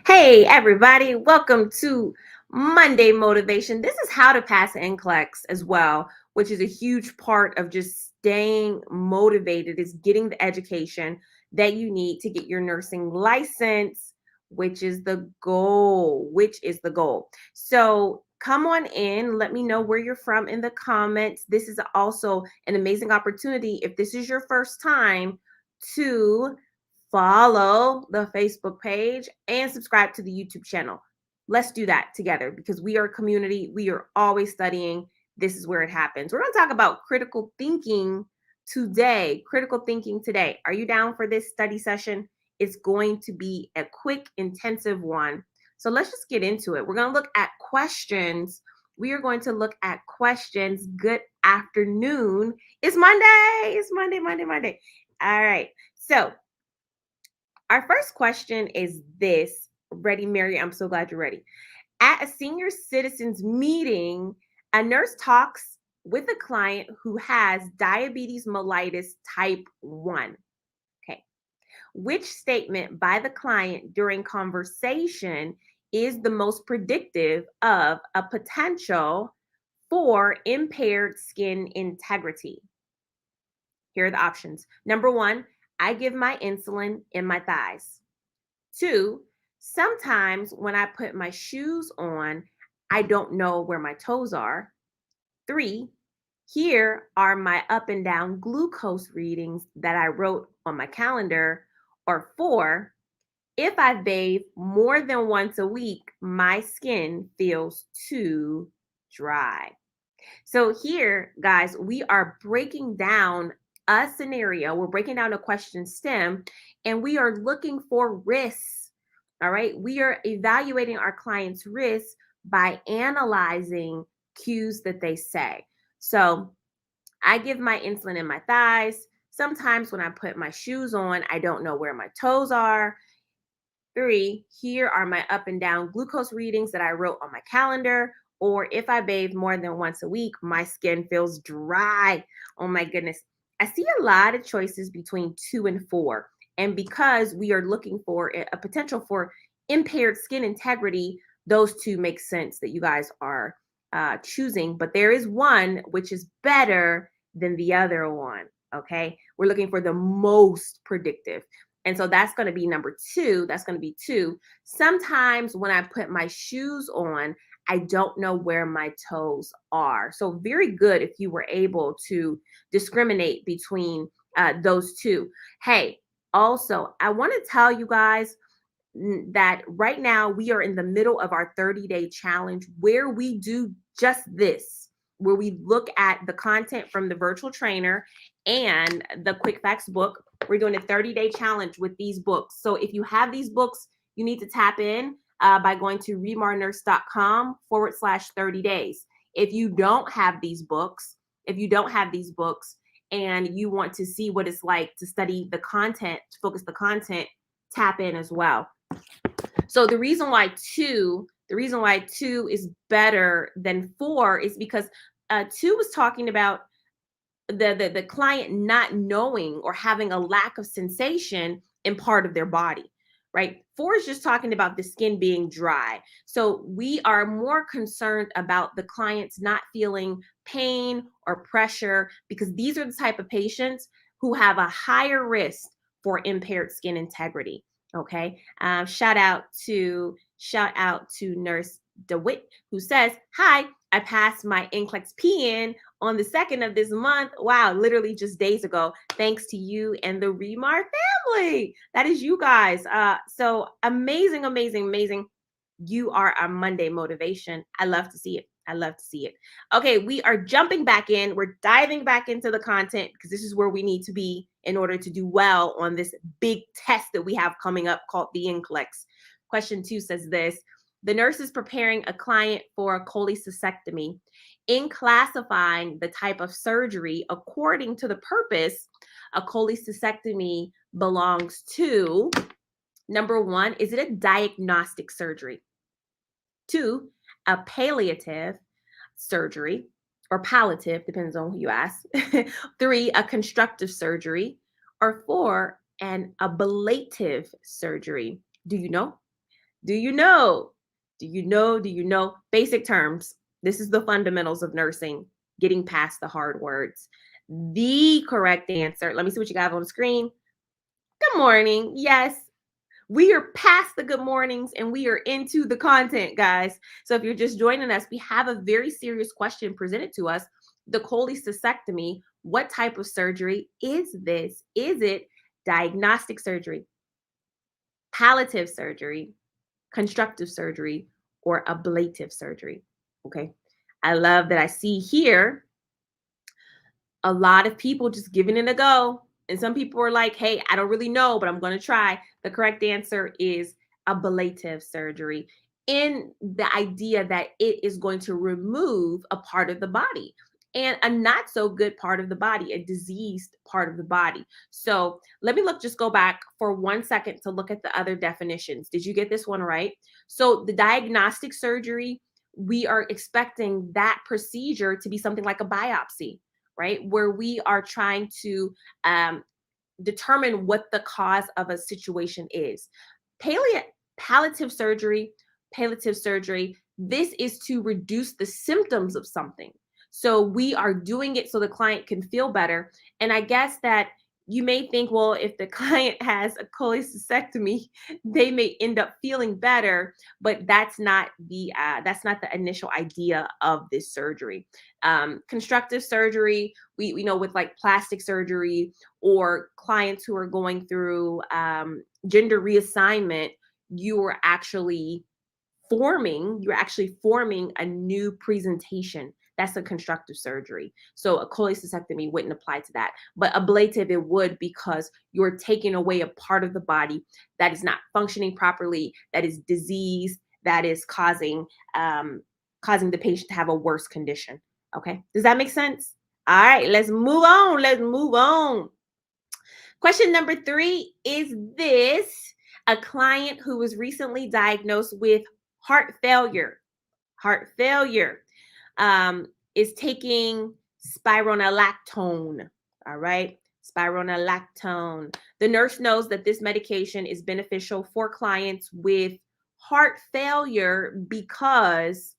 Hey, everybody, welcome to Monday Motivation. This is how to pass Nclex as well, which is a huge part of just staying motivated, is getting the education that you need to get your nursing license, which is the goal. So come on in, let me know where you're from in the comments. This is also an amazing opportunity if this is your first time to follow the Facebook page and subscribe to the YouTube channel. Let's do that together because we are a community. We are always studying. This is where it happens. We're going to talk about critical thinking today. Critical thinking today. Are you down for this study session? It's going to be a quick, intensive one. So let's just get into it. We're going to look at questions. We are going to look at questions. Good afternoon. It's Monday. It's Monday. All right. So our first question is this. Ready, Mary? I'm so glad you're ready. At a senior citizens meeting, a nurse talks with a client who has diabetes mellitus type 1. Okay. Which statement by the client during conversation is the most predictive of a potential for impaired skin integrity? Here are the options. Number 1, I give my insulin in my thighs. 2, sometimes when I put my shoes on, I don't know where my toes are. 3, here are my up and down glucose readings that I wrote on my calendar. Or 4, if I bathe more than once a week, my skin feels too dry. So here, guys, we are breaking down a scenario. We're breaking down a question stem, and we are looking for risks. All right. We are evaluating our clients' risks by analyzing cues that they say. So I give my insulin in my thighs. Sometimes when I put my shoes on, I don't know where my toes are. 3, here are my up and down glucose readings that I wrote on my calendar. Or if I bathe more than once a week, my skin feels dry. Oh my goodness. I see a lot of choices between 2 and 4. And because we are looking for a potential for impaired skin integrity, those two make sense that you guys are choosing. But there is one which is better than the other one. Okay. We're looking for the most predictive. And so that's going to be number 2. That's going to be 2. Sometimes when I put my shoes on, I don't know where my toes are. So very good if you were able to discriminate between those two. Hey, also, I want to tell you guys that right now we are in the middle of our 30-day challenge where we do just this, where we look at the content from the virtual trainer and the quick facts book. We're doing a 30-day challenge with these books. So if you have these books, you need to tap in by going to remarnurse.com/30 days. If you don't have these books, and you want to see what it's like to study the content, to focus the content, tap in as well. So the reason why two is better than 4 is because 2 was talking about the client not knowing or having a lack of sensation in part of their body, right? 4 is just talking about the skin being dry. So we are more concerned about the clients not feeling pain or pressure because these are the type of patients who have a higher risk for impaired skin integrity. Okay. Shout out to Nurse DeWitt, who says, "Hi, I passed my Nclex PN on the 2nd of this month." Wow, literally just days ago. Thanks to you and the ReMar family. That is you guys. So amazing. You are our Monday motivation. I love to see it. Okay, we are jumping back in. We're diving back into the content because this is where we need to be in order to do well on this big test that we have coming up called the Nclex. Question 2 says this. The nurse is preparing a client for a cholecystectomy. In classifying the type of surgery according to the purpose, a cholecystectomy belongs to, number 1, is it a diagnostic surgery? 2, a palliative surgery, or palliative, depends on who you ask. 3, a constructive surgery. Or 4, an ablative surgery. Do you know? Do you know? Do you know? Do you know? Basic terms. This is the fundamentals of nursing, getting past the hard words. The correct answer, let me see what you got on the screen. Good morning. Yes, we are past the good mornings and we are into the content, guys. So if you're just joining us, we have a very serious question presented to us. The cholecystectomy, what type of surgery is this? Is it diagnostic surgery, palliative surgery, constructive surgery, or ablative surgery? Okay. I love that I see here a lot of people just giving it a go. And some people are like, hey, I don't really know, but I'm going to try. The correct answer is ablative surgery, in the idea that it is going to remove a part of the body and a not so good part of the body, a diseased part of the body. So let me just go back for 1 second to look at the other definitions. Did you get this one right? So the diagnostic surgery, we are expecting that procedure to be something like a biopsy, right? Where we are trying to determine what the cause of a situation is. Palea- palliative surgery, palliative surgery, this is to reduce the symptoms of something. So we are doing it so the client can feel better. And I guess that you may think, well, if the client has a cholecystectomy, they may end up feeling better, but that's not the initial idea of this surgery. Constructive surgery, we know with like plastic surgery or clients who are going through gender reassignment, you're actually forming a new presentation. That's a constructive surgery. So a cholecystectomy wouldn't apply to that. But ablative, it would, because you're taking away a part of the body that is not functioning properly, that is diseased, that is causing the patient to have a worse condition. Okay. Does that make sense? All right, let's move on. Let's move on. Question number 3 is this: a client who was recently diagnosed with heart failure, heart failure, is taking spironolactone. All right, spironolactone. The nurse knows that this medication is beneficial for clients with heart failure because,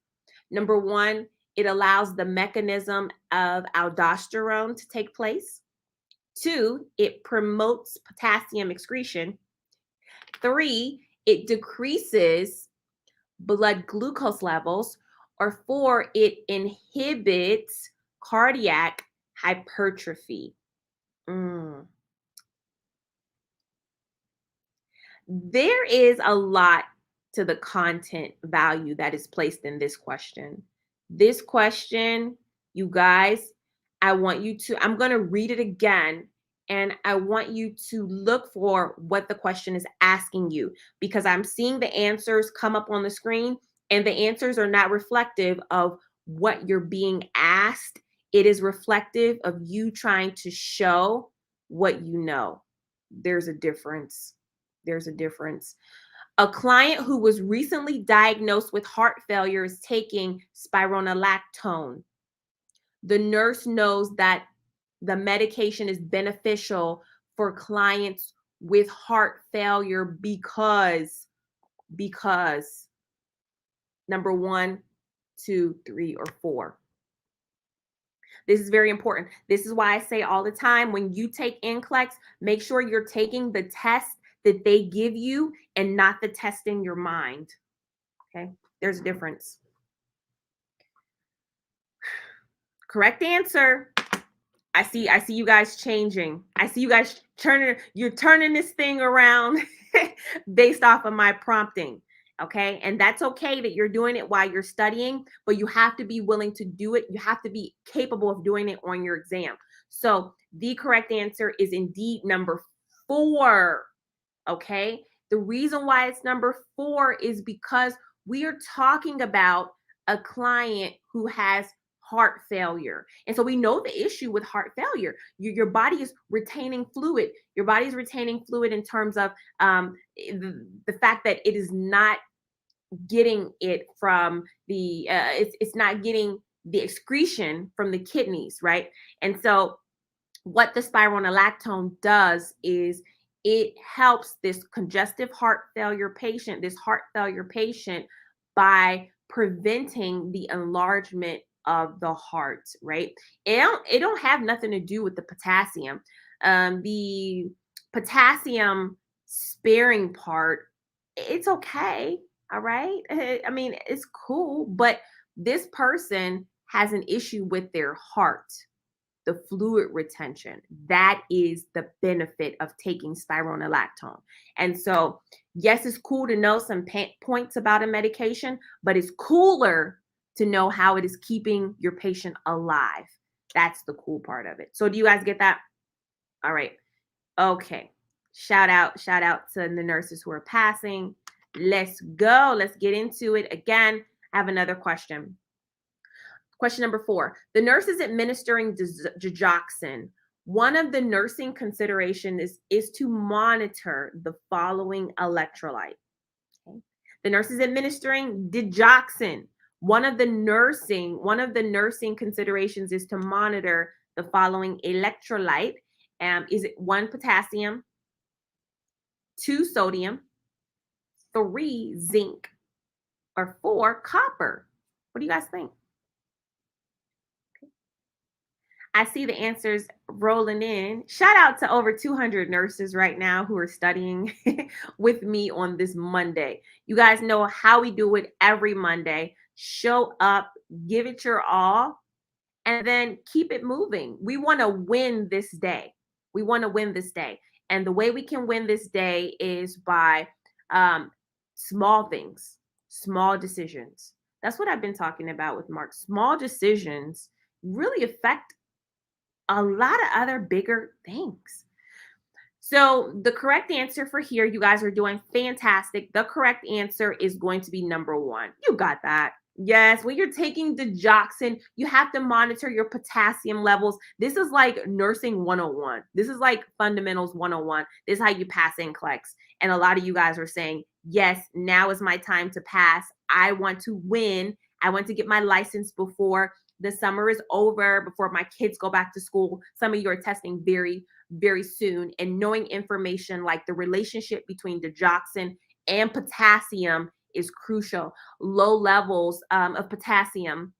number one, it allows the mechanism of aldosterone to take place. 2, it promotes potassium excretion. 3, it decreases blood glucose levels. Or 4, it inhibits cardiac hypertrophy. Mm. There is a lot to the content value that is placed in this question. This question, you guys, I'm going to read it again, and I want you to look for what the question is asking you, because I'm seeing the answers come up on the screen and the answers are not reflective of what you're being asked. It is reflective of you trying to show what you know. There's a difference. There's a difference. A client who was recently diagnosed with heart failure is taking spironolactone. The nurse knows that the medication is beneficial for clients with heart failure because number 1, 2, 3, or 4. This is very important. This is why I say all the time, when you take Nclex, make sure you're taking the test that they give you and not the test in your mind. Okay, there's a difference. Correct answer. I see you guys changing. I see you guys you're turning this thing around based off of my prompting. Okay. And that's okay that you're doing it while you're studying, but you have to be willing to do it. You have to be capable of doing it on your exam. So the correct answer is indeed number 4. Okay. The reason why it's number 4 is because we are talking about a client who has heart failure. And so we know the issue with heart failure. Your body is retaining fluid. Your body is retaining fluid in terms of the fact that it is not getting it from it's not getting the excretion from the kidneys, right? And so what the spironolactone does is it helps this congestive heart failure patient, by preventing the enlargement of the heart, right? It don't have nothing to do with the potassium. The potassium sparing part, it's okay. All right. I mean, it's cool, but this person has an issue with their heart, the fluid retention. That is the benefit of taking spironolactone. And so, yes, it's cool to know some points about a medication, but it's cooler to know how it is keeping your patient alive. That's the cool part of it. So, do you guys get that? All right. Okay. Shout out to the nurses who are passing. Let's go. Let's get into it. Again, I have another question. Question number 4. The nurse is administering digoxin. One of the nursing considerations is to monitor the following electrolyte. Okay. The nurse is administering digoxin. One of the nursing considerations is to monitor the following electrolyte. Is it 1, potassium, 2, sodium, 3, zinc, or 4, copper? What do you guys think? I see the answers rolling in. Shout out to over 200 nurses right now who are studying with me on this Monday. You guys know how we do it every Monday. Show up, give it your all, and then keep it moving. We want to win this day. And the way we can win this day is by small things, small decisions. That's what I've been talking about with Mark. Small decisions really affect a lot of other bigger things. So the correct answer for here, you guys are doing fantastic. The correct answer is going to be number 1. You got that. Yes, when you're taking digoxin, you have to monitor your potassium levels. This is like nursing 101. This is like fundamentals 101. This is how you pass NCLEX. And a lot of you guys are saying, yes, now is my time to pass. I want to win. I want to get my license before the summer is over, before my kids go back to school. Some of you are testing very, very soon. And knowing information like the relationship between digoxin and potassium is crucial. Low levels of potassium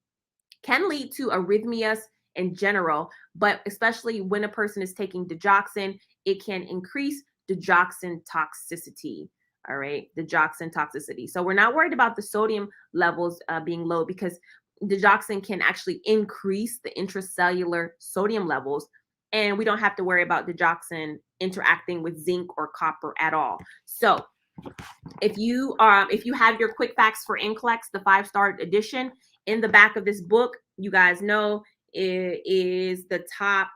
can lead to arrhythmias in general, but especially when a person is taking digoxin, it can increase digoxin toxicity. All right, digoxin toxicity. So we're not worried about the sodium levels being low, because digoxin can actually increase the intracellular sodium levels, and we don't have to worry about digoxin interacting with zinc or copper at all. So if you have your quick facts for NCLEX, the 5-star edition, in the back of this book, you guys know it is the top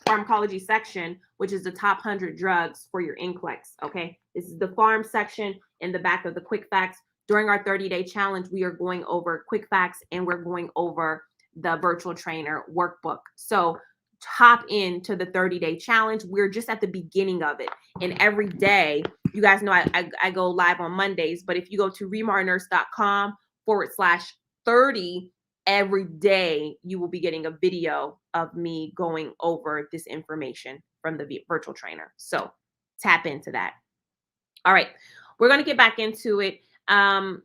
pharmacology section, which is the top 100 drugs for your NCLEX. Okay, this is the pharm section in the back of the quick facts. During our 30-day challenge, we are going over quick facts and we're going over the virtual trainer workbook. So hop into the 30-day challenge. We're just at the beginning of it. And every day, you guys know I go live on Mondays, but if you go to remarnurse.com/30, every day you will be getting a video of me going over this information from the virtual trainer. So tap into that. All right, we're going to get back into it. And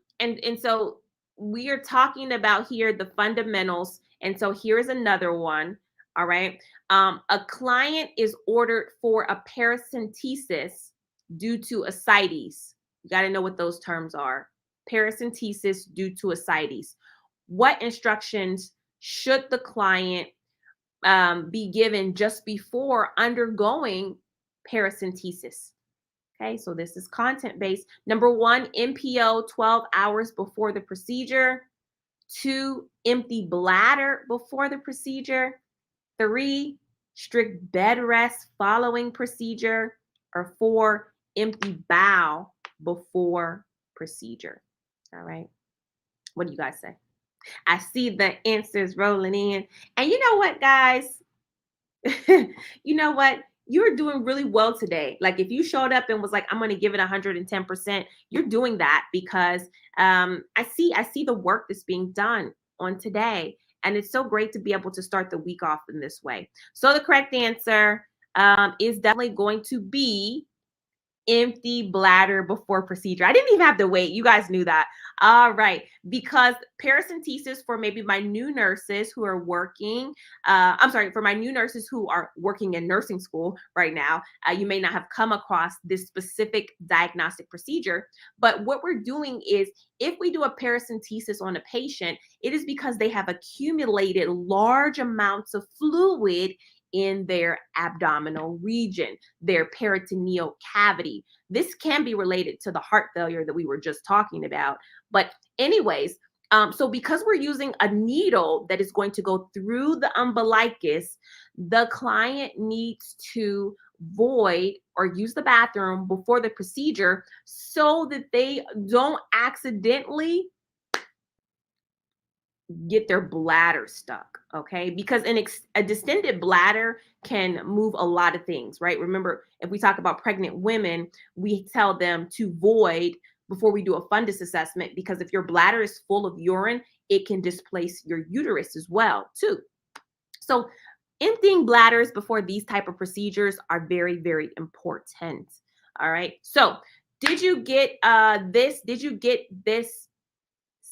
so we are talking about here the fundamentals. And so here's another one. All right. A client is ordered for a paracentesis due to ascites. You got to know what those terms are. Paracentesis due to ascites. What instructions should the client be given just before undergoing paracentesis? Okay, so this is content-based. Number 1, NPO 12 hours before the procedure. 2, empty bladder before the procedure. 3, strict bed rest following procedure. Or 4, empty bowel before procedure. All right, what do you guys say? I see the answers rolling in. And you know what, guys? You know what? You're doing really well today. Like if you showed up and was like, I'm going to give it 110%, you're doing that because I see the work that's being done on today. And it's so great to be able to start the week off in this way. So the correct answer is definitely going to be empty bladder before procedure. I didn't even have to wait. You guys knew that. All right. Because paracentesis for maybe my new nurses who are working, I'm sorry, for my new nurses who are working in nursing school right now, you may not have come across this specific diagnostic procedure. But what we're doing is if we do a paracentesis on a patient, it is because they have accumulated large amounts of fluid in their abdominal region, their peritoneal cavity. This can be related to the heart failure that we were just talking about. But, anyways, so because we're using a needle that is going to go through the umbilicus, the client needs to void or use the bathroom before the procedure so that they don't accidentally get their bladder stuck, okay? Because a distended bladder can move a lot of things, right? Remember, if we talk about pregnant women, we tell them to void before we do a fundus assessment, because if your bladder is full of urine, it can displace your uterus as well, too. So emptying bladders before these type of procedures are very, very important. All right. So did you get this? Did you get this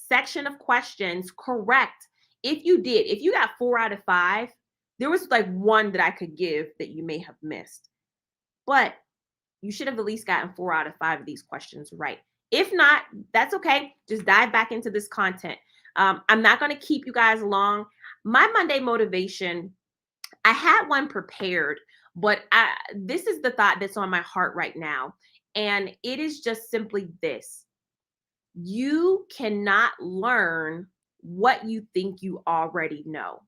section of questions correct? If you did, if you got 4 out of 5, there was like one that I could give that you may have missed, but you should have at least gotten 4 out of 5 of these questions right. If not, that's okay. Just dive back into this content. I'm not going to keep you guys long. My Monday motivation, I had one prepared, but this is the thought that's on my heart right now. And it is just simply this: you cannot learn what you think you already know.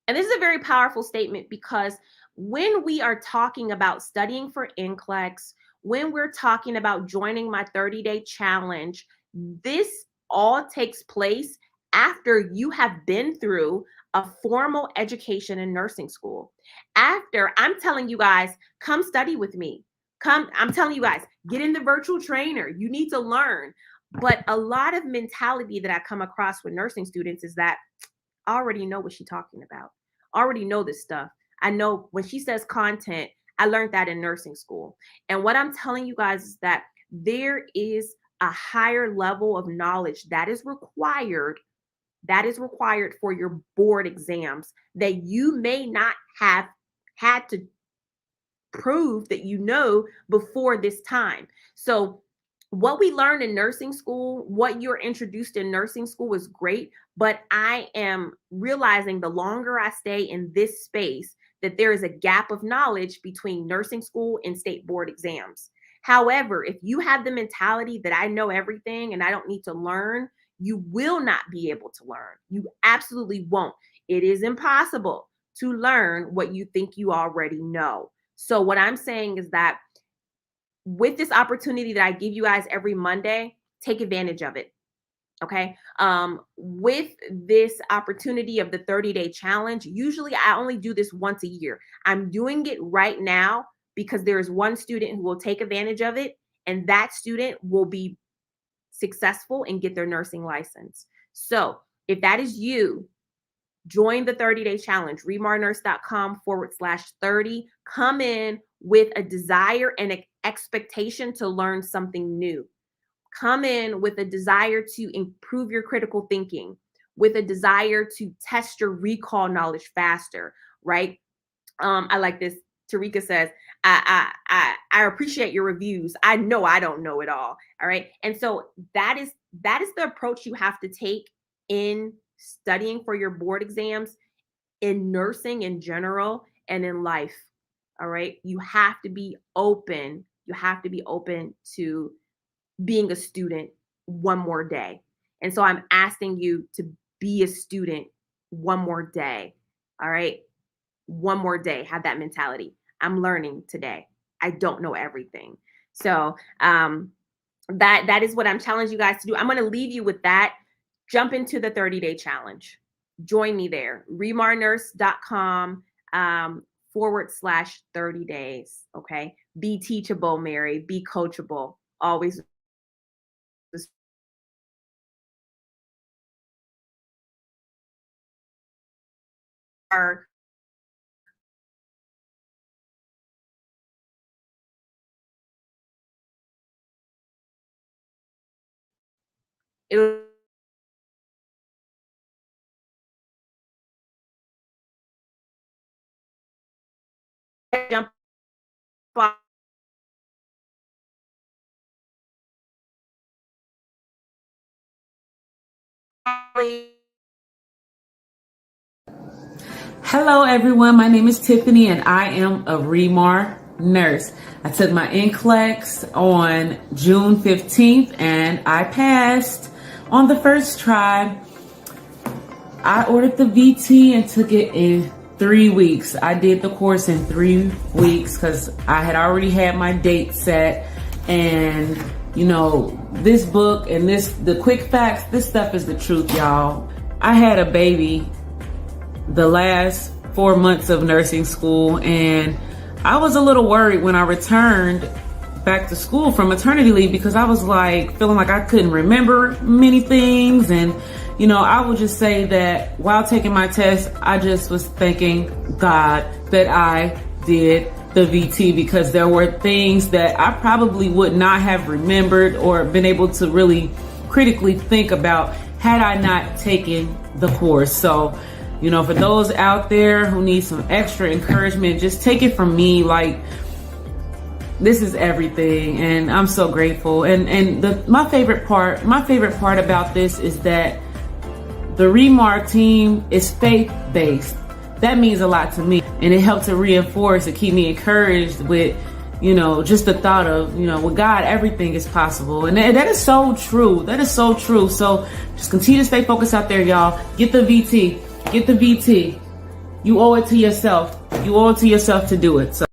And this is a very powerful statement because when we are talking about studying for Nclex, when we're talking about joining my 30-day challenge, this all takes place after you have been through a formal education in nursing school. After I'm telling you guys, come study with me. Come, I'm telling you guys, get in the virtual trainer. You need to learn. But a lot of mentality that I come across with nursing students is that I already know what she's talking about. I already know this stuff. I know when she says content, I learned that in nursing school. And what I'm telling you guys is that there is a higher level of knowledge that is required for your board exams that you may not have had to prove that you know before this time. So what we learn in nursing school, what you're introduced in nursing school is great, but I am realizing the longer I stay in this space that there is a gap of knowledge between nursing school and state board exams. However, if you have the mentality that I know everything and I don't need to learn, you will not be able to learn. You absolutely won't. It is impossible to learn what you think you already know. So what I'm saying is that with this opportunity that I give you guys every Monday, take advantage of it. Okay. With this opportunity of the 30-day challenge, usually I only do this once a year. I'm doing it right now because there is one student who will take advantage of it, and that student will be successful and get their nursing license. So if that is you, join the 30-day challenge, remarnurse.com/30. Come in with a desire and an expectation to learn something new. Come in with a desire to improve your critical thinking, with a desire to test your recall knowledge faster, right? I like this. Tarika says, I appreciate your reviews. I know I don't know it all. All right. And so that is the approach you have to take in studying for your board exams, in nursing in general, and in life. All right. You have to be open. You have to be open to being a student one more day. And so I'm asking you to be a student one more day. All right. One more day. Have that mentality. I'm learning today. I don't know everything. So that is what I'm challenging you guys to do. I'm going to leave you with that. Jump into the 30-day challenge. Join me there. remarnurse.com /30 days. Okay. Be teachable, Mary. Be coachable. Always are It'll jump off. Hello everyone, my name is Tiffany and I am a ReMar nurse. I took my Nclex on June 15th and I passed on the first try. I ordered the VT and took it in 3 weeks. I did the course in 3 weeks because I had already had my date set, and you know, this book and the quick facts, this stuff is the truth, y'all. I had a baby the last 4 months of nursing school, and I was a little worried when I returned back to school from maternity leave because I was like feeling like I couldn't remember many things. And you know, I would just say that while taking my test, I just was thanking God that I did the VT, because there were things that I probably would not have remembered or been able to really critically think about had I not taken the course. So, you know, for those out there who need some extra encouragement, just take it from me. Like, this is everything, and I'm so grateful. And my favorite part about this is that the ReMar team is faith-based. That means a lot to me, and it helped to reinforce and keep me encouraged with, you know, just the thought of, you know, with God, everything is possible. And that is so true. That is so true. So just continue to stay focused out there, y'all. Get the VT. Get the VT. You owe it to yourself. You owe it to yourself to do it. So